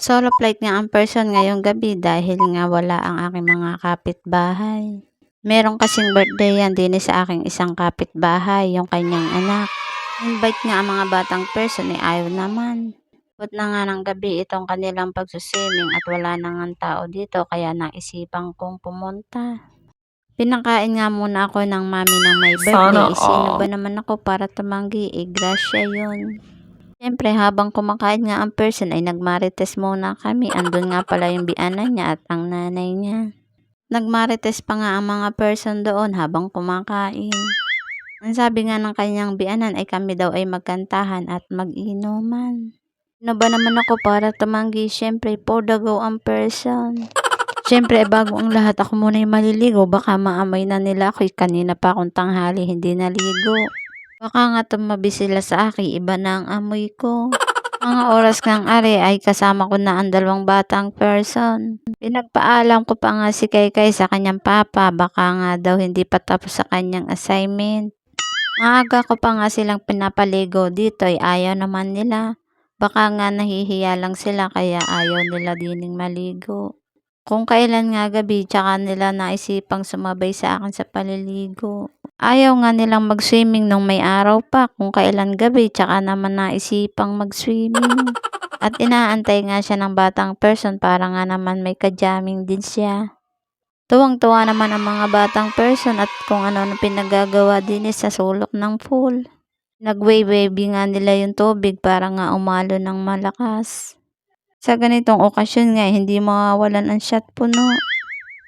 Solo flight nga ang person ngayong gabi dahil nga wala ang aking mga kapitbahay. Meron kasing birthday yan din sa aking isang kapitbahay, yung kanyang anak. Invite nga ang mga batang person ayaw naman. Abot na nga ng gabi itong kanilang pagsuswimming at wala na ngang tao dito kaya naisipan kong pumunta. Pinakain nga muna ako ng mami ng may birthday. Sino ba naman ako para tumanggi? Grasya yun. Siyempre habang kumakain nga ang person ay nagmarites muna kami. Andun nga pala yung bianan niya at ang nanay niya. Nagmarites pa nga ang mga person doon habang kumakain. Ang sabi nga ng kanyang bianan ay kami daw ay magkantahan at mag-inuman. Ano ba naman ako para tumanggi? Siyempre for the go ang person. Siyempre bago ang lahat ako muna yung maliligo. Baka maamay na nila ako. Kanina pa akong tanghali hindi naligo. Baka nga tumabi sila sa akin, iba na ang amoy ko. Mga oras kang ari ay kasama ko na ang dalawang batang person. Pinagpaalam ko pa nga si Kaykay sa kanyang papa, baka nga daw hindi pa tapos sa kanyang assignment. Maaga ko pa nga silang pinapaligo dito ay ayaw naman nila. Baka nga nahihiya lang sila kaya ayaw nila dining maligo. Kung kailan nga gabi tsaka nila naisipang sumabay sa akin sa paliligo. Ayaw nga nilang mag-swimming nung may araw pa, kung kailan gabi tsaka naman naisipang mag-swimming. At inaantay nga siya ng batang person para nga naman may ka-jamming din siya. Tuwang-tuwa naman ang mga batang person at kung ano pinagagawa din sa sulok ng pool. Nag-wave-wave nga nila yung tubig para nga umalo ng malakas. Sa ganitong okasyon nga hindi mawawalan ang shot puno.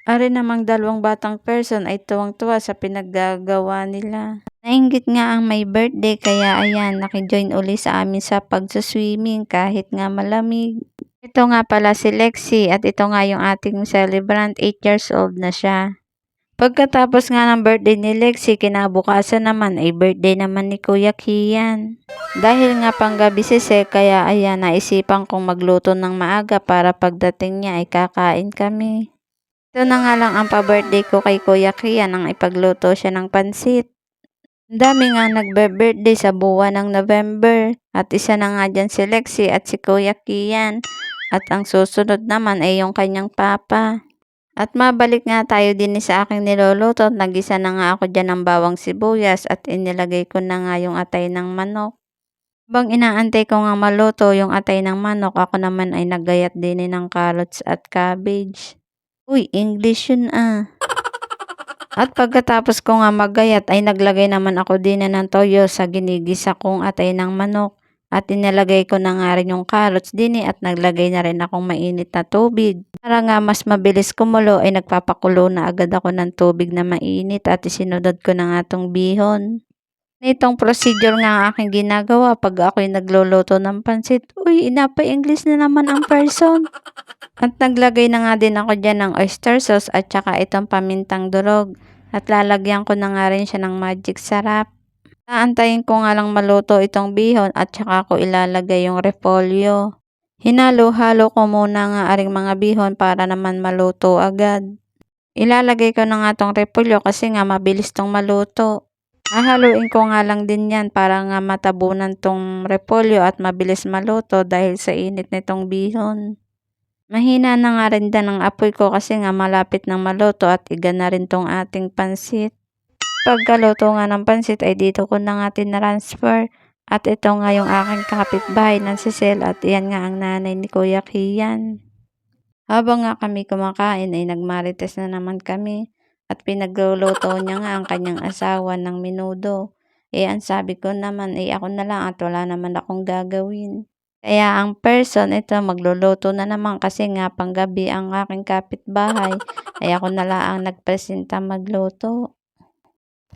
Ari namang dalawang batang person ay tuwang-tuwa sa pinaggagawa nila. Nainggit nga ang may birthday kaya ayan, nakijoin uli sa amin sa pagsuswimming kahit nga malamig. Ito nga pala si Lexi at ito nga yung ating celebrant, 8 years old na siya. Pagkatapos nga ng birthday ni Lexi, kinabukasan naman ay birthday naman ni Kuya Kian. Dahil nga panggabi si kaya ayan, naisipan kong magluto ng maaga para pagdating niya ay kakain kami. Ito na nga lang ang pa-birthday ko kay Kuya Kian nang ipagluto siya ng pansit. Ang dami nga nagbe-birthday sa buwan ng November at isa na nga dyan si Lexi at si Kuya Kian at ang susunod naman ay yung kanyang papa. At mabalik nga tayo din sa aking niluluto at nagisa na nga ako dyan ng bawang sibuyas at inilagay ko na nga yung atay ng manok. Habang inaantay ko nga maluto yung atay ng manok, ako naman ay naggayat din ng carrots at cabbage. Uy, English yun ah. At pagkatapos ko nga maggayat ay naglagay naman ako din ng toyo sa ginigisa kong atay ng manok. At inilagay ko na nga rin yung carrots din at naglagay na rin akong mainit na tubig. Para nga mas mabilis kumulo ay nagpapakulo na agad ako ng tubig na mainit at isinunod ko na nga tong bihon. Nitong procedure nga ang aking ginagawa pag ako'y nagluluto ng pansit. Uy, inapa-English na naman ang person. At naglagay na nga din ako dyan ng oyster sauce at saka itong pamintang durog. At lalagyan ko na nga rin siya ng magic sarap. Aantayin ko nga lang maluto itong bihon at saka ko ilalagay yung repolyo. Hinalo-halo ko muna nga aring mga bihon para naman maluto agad. Ilalagay ko na nga tong repolyo kasi nga mabilis tong maluto. Hahaluin ko nga lang din yan para nga matabunan tong repolyo at mabilis maluto dahil sa init nitong bihon. Mahina na nga rin din ang apoy ko kasi nga malapit nang maluto at iga na rin tong ating pansit. Pagkaluto nga ng pansit ay dito ko na nga tinransfer at ito nga yung aking kapitbahay ng si Sel at iyan nga ang nanay ni Kuya Kian. Habang nga kami kumakain ay nagmarites na naman kami at pinagluluto niya nga ang kanyang asawa ng menudo. Ang sabi ko naman ako na lang at wala naman akong gagawin. Kaya ang person ito magluluto na naman kasi nga panggabi ang aking kapitbahay ay ako na lang ang nagpresenta magluto.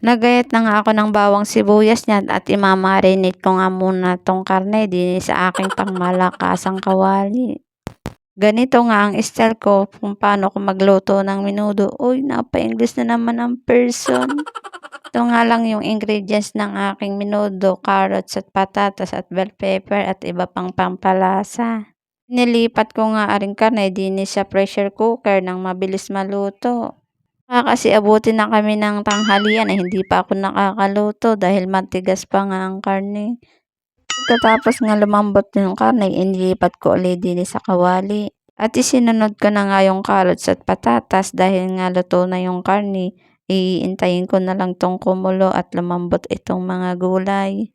Nagayat na nga ako ng bawang sibuyas niyan at imamarinate ko nga muna tong karne din sa aking pangmalakasang kawali. Ganito nga ang style ko kung paano ko magluto ng menudo. Uy, napa-English na naman ang person. Ito nga lang yung ingredients ng aking menudo, carrots at patatas at bell pepper at iba pang pampalasa. Nilipat ko nga aring karne din sa pressure cooker nang mabilis maluto. Kasi abutin na kami ng tanghalian hindi pa ako nakakaluto dahil matigas pa nga ang karne. Pagkatapos nga lumambot yung karne, inilipat ko ulit din sa kawali. At isinunod ko na nga yung carrots at patatas dahil nga luto na yung karne. Iintayin ko na lang tong kumulo at lumambot itong mga gulay.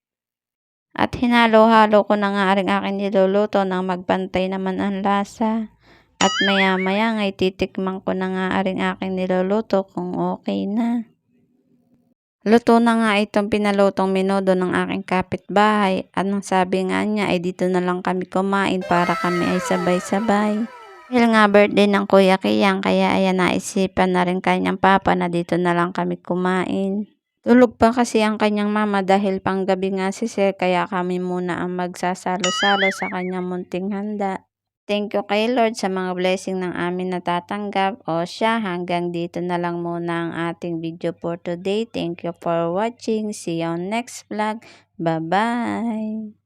At hinalo-halo ko na nga rin aking niluluto nang magpantay naman ang lasa. At maya-maya nga titikman ko na nga rin aking niluluto kung okay na. Luto na nga itong pinalutong menudo ng aking kapitbahay at ang sabi nga niya ay dito na lang kami kumain para kami ay sabay-sabay. Dahil nga birthday ng Kuya Kiyang kaya ayan naisipan na rin kanyang papa na dito na lang kami kumain. Tulog pa kasi ang kanyang mama dahil panggabi nga si Sir kaya kami muna ang magsasalo-salo sa kanyang munting handa. Thank you kay Lord sa mga blessing ng amin natatanggap. O siya, hanggang dito na lang muna ang ating video for today. Thank you for watching. See you on next vlog. Bye-bye!